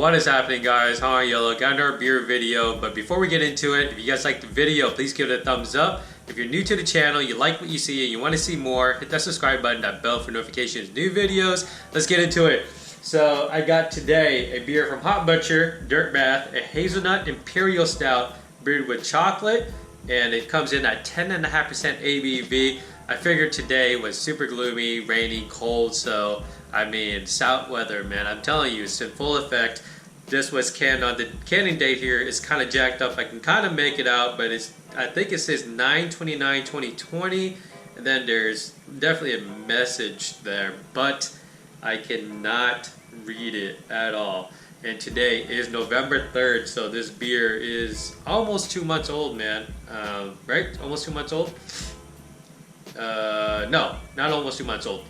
What is happening, guys? How are you? Look, another beer video, but before we get into it, if you guys like the video, please give it a thumbs up. If you're new to the channel, you like what you see and you want to see more, hit that subscribe button, that bell for notifications, new videos. Let's get into it. So I got today a beer from Hot Butcher, Dirt Bath, a Hazelnut Imperial Stout brewed with chocolate, and it comes in at 10.5% ABV. I figured today was super gloomy, rainy, cold, so I mean, stout weather, man. I'm telling you, it's in full effect. This was canned on the canning date here. It's kind of jacked up. I can kind of make it out, but I think it says 9/29/2020, and then there's definitely a message there, but I cannot read it at all. And today is November 3rd, so this beer is almost 2 months old, man. Right? Almost 2 months old? No, not almost 2 months old.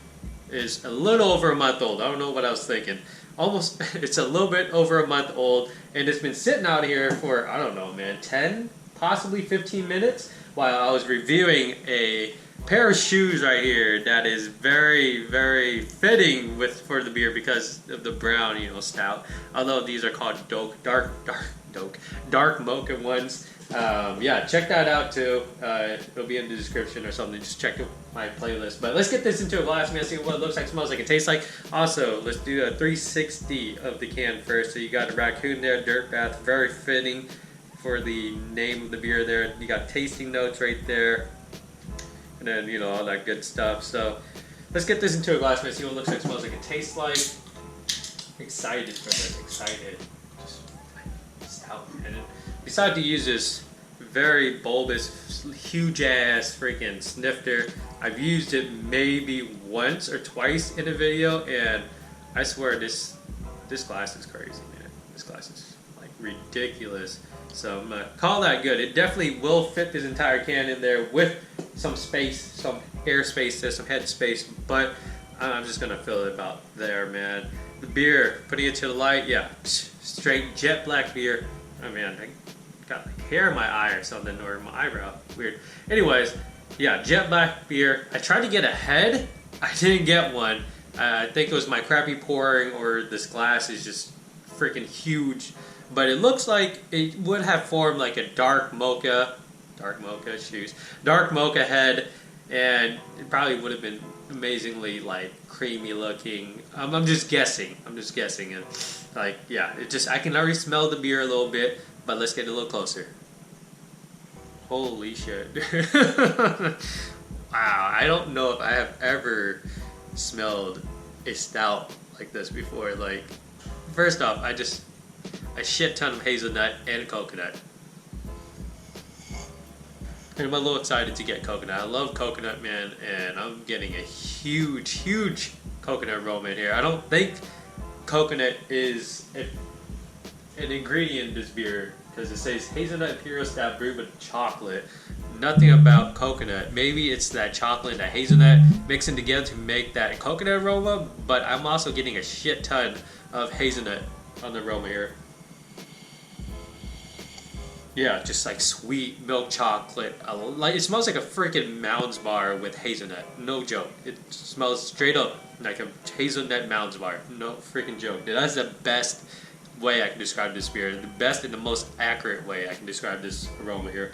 It's a little over a month old. I don't know what I was thinking. Almost, it's a little bit over a month old, and it's been sitting out here for, I don't know, man, 10, possibly 15 minutes while I was reviewing a pair of shoes right here that is very, very fitting for the beer because of the brown, stout. Although these are called dark mocha ones. Yeah, check that out too. It'll be in the description or something. Just check my playlist. But let's get this into a glass, man. See what it looks like, smells like, it tastes like. Also, let's do a 360 of the can first. So you got a raccoon there, Dirt Bath, very fitting for the name of the beer there. You got tasting notes right there, and then all that good stuff. So let's get this into a glass, man. See what it looks like, smells like, it tastes like. Excited for this. Excited. Just stout, man. Decided to use this very bulbous, huge ass freaking snifter. I've used it maybe once or twice in a video, and I swear this glass is crazy, man. This glass is like ridiculous. So I'm gonna call that good. It definitely will fit this entire can in there with some space, some air space there, some head space, but I'm just gonna fill it about there, man. The beer, putting it to the light, yeah, straight jet black beer. Oh man, I got like hair in my eye or something, or my eyebrow. Weird. Anyways, yeah, jet black beer. I tried to get a head. I didn't get one. I think it was my crappy pouring, or this glass is just freaking huge. But it looks like it would have formed like a dark mocha head, and it probably would have been amazingly like creamy looking. I'm just guessing, and like, yeah, I can already smell the beer a little bit, but let's get a little closer. Holy shit. Wow, I don't know if I have ever smelled a stout like this before. Like, first off, a shit ton of hazelnut and coconut. And I'm a little excited to get coconut. I love coconut, man, and I'm getting a huge coconut aroma in here. I don't think coconut is an ingredient in this beer, because it says Hazelnut Imperial Stout brewed with chocolate. Nothing about coconut. Maybe it's that chocolate and that hazelnut mixing together to make that coconut aroma, but I'm also getting a shit ton of hazelnut on the aroma here. Yeah, just like sweet milk chocolate. It smells like a freaking Mounds bar with hazelnut. No joke. It smells straight up like a hazelnut Mounds bar. No freaking joke. That's the best way I can describe this beer. The best and the most accurate way I can describe this aroma here.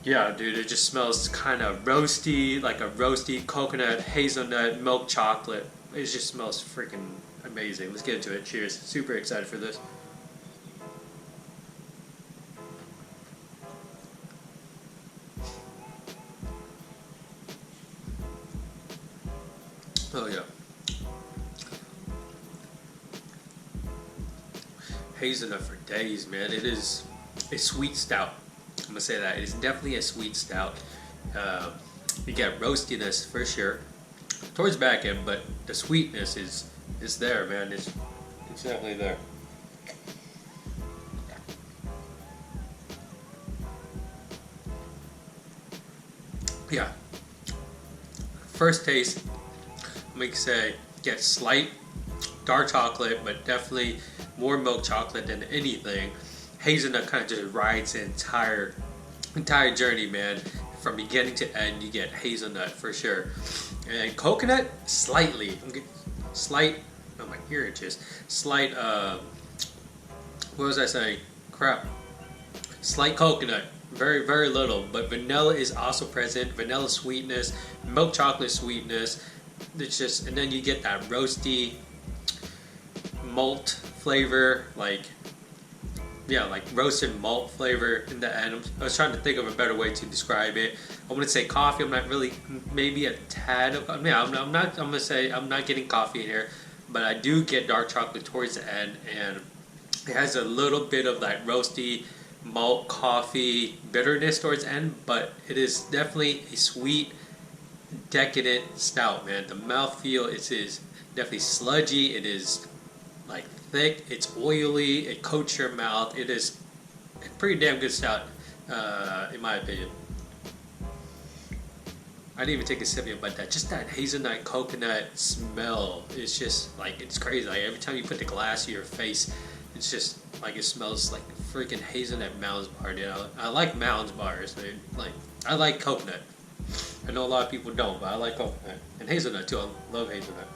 Yeah, dude, it just smells kind of roasty, like a roasty coconut, hazelnut, milk chocolate. It just smells freaking amazing. Let's get into it. Cheers. Super excited for this. Oh yeah. Hazelnut for days, man. It is a sweet stout. I'm gonna say that. It is definitely a sweet stout. You get roastiness for sure towards the back end, but the sweetness is there, man. It's definitely there. Yeah. First taste, I'm gonna say, get slight dark chocolate, but definitely more milk chocolate than anything. Hazelnut kind of just rides the entire journey, man. From beginning to end, you get hazelnut for sure. And coconut, slightly. Slight Oh, my ear itches. Slight, what was I saying? Crap. Slight coconut. Very, very little. But vanilla is also present. Vanilla sweetness, milk chocolate sweetness. It's just, and then you get that roasty malt flavor, like roasted malt flavor in the end. I was trying to think of a better way to describe it. I wouldn't say coffee. I'm not really, maybe a tad of. I'm gonna say I'm not getting coffee in here, but I do get dark chocolate towards the end, and it has a little bit of that roasty malt coffee bitterness towards the end. But it is definitely a sweet, decadent stout, man. The mouthfeel is definitely sludgy. It is like thick, it's oily, it coats your mouth. It is a pretty damn good stout, in my opinion. I didn't even take a sip yet, but just that hazelnut coconut smell is just like, it's crazy. Like every time you put the glass to your face, it's just like, it smells like freaking hazelnut Mounds bar, dude. I like Mounds bars, dude. Like, I like coconut. I know a lot of people don't, but I like coconut. And hazelnut too, I love hazelnut.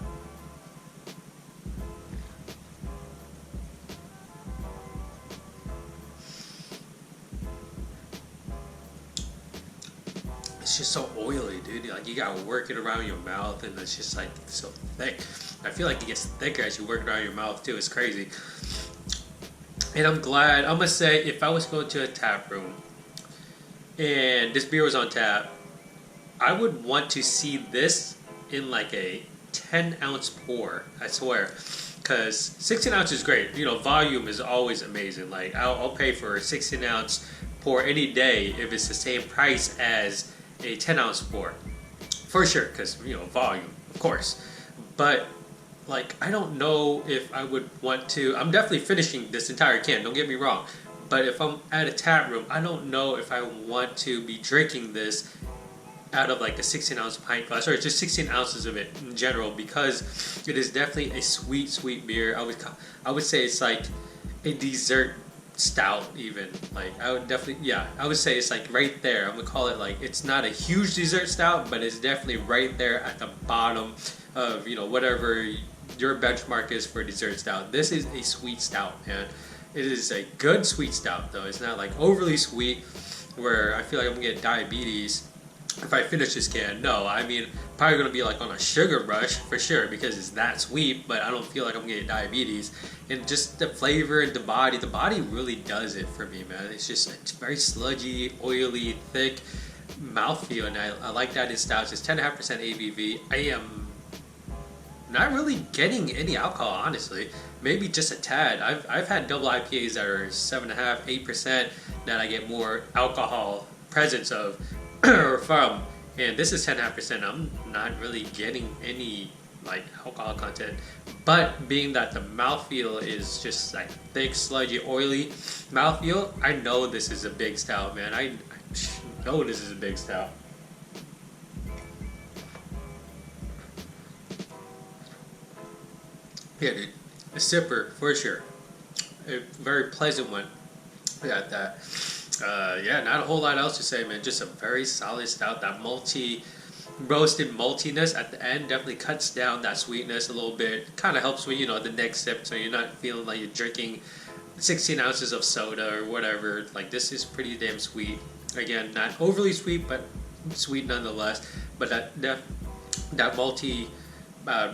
It's just so oily, dude. Like, you gotta work it around your mouth, and it's just like so thick. I feel like it gets thicker as you work it around your mouth too. It's crazy. And I'm glad. I'm gonna say, if I was going to a tap room and this beer was on tap, I would want to see this in like a 10-ounce pour. I swear, because 16 ounce is great. You know, volume is always amazing. Like, I'll pay for a 16-ounce pour any day if it's the same price as a 10-ounce pour, for sure, because, you know, volume, of course. But like, I don't know if I would want to. I'm definitely finishing this entire can, don't get me wrong, but if I'm at a tap room, I don't know if I want to be drinking this out of like a 16-ounce pint glass, or just 16 ounces of it in general, because it is definitely a sweet beer. I would say it's like a dessert stout, even. Like, I would say it's like right there. I'm gonna call it, like, it's not a huge dessert stout, but it's definitely right there at the bottom of, you know, whatever your benchmark is for dessert stout. This is a sweet stout, man. It is a good sweet stout, though. It's not like overly sweet where I feel like I'm gonna get diabetes if I finish this can. No, I mean, probably gonna be like on a sugar rush for sure, because it's that sweet, but I don't feel like I'm getting diabetes. And just the flavor and the body really does it for me, man. It's very sludgy, oily, thick mouthfeel, and I like that in stouts. It's 10.5% ABV. I am not really getting any alcohol, honestly. Maybe just a tad. I've had double IPAs that are 7.5%, 8% that I get more alcohol presence of or from, and this is 10.5%. I'm not really getting any like alcohol content, but being that the mouthfeel is just like thick, sludgy, oily mouthfeel, I know this is a big stout, man. I know this is a big stout. Yeah, dude, a sipper for sure. A very pleasant one. I got that. Yeah, not a whole lot else to say, man. Just a very solid stout. That roasted maltiness at the end definitely cuts down that sweetness a little bit. Kind of helps with, you know, the next sip, so you're not feeling like you're drinking 16 ounces of soda or whatever. Like, this is pretty damn sweet. Again, not overly sweet, but sweet nonetheless. But that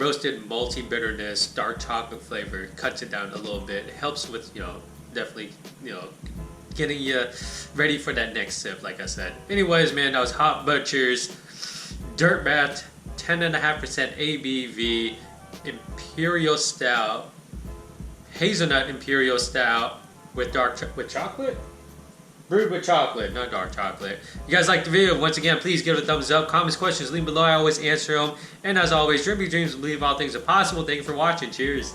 roasted malty bitterness, dark chocolate flavor cuts it down a little bit. It helps with, you know, definitely, you know, getting you ready for that next sip, like I said. Anyways, man, that was Hot Butcher's Dirt Bath 10.5% ABV Imperial Stout, Hazelnut Imperial Stout with chocolate? Brewed with chocolate, not dark chocolate. You guys like the video? Once again, please give it a thumbs up. Comments, questions, leave below. I always answer them. And as always, dream big dreams and believe all things are possible. Thank you for watching. Cheers.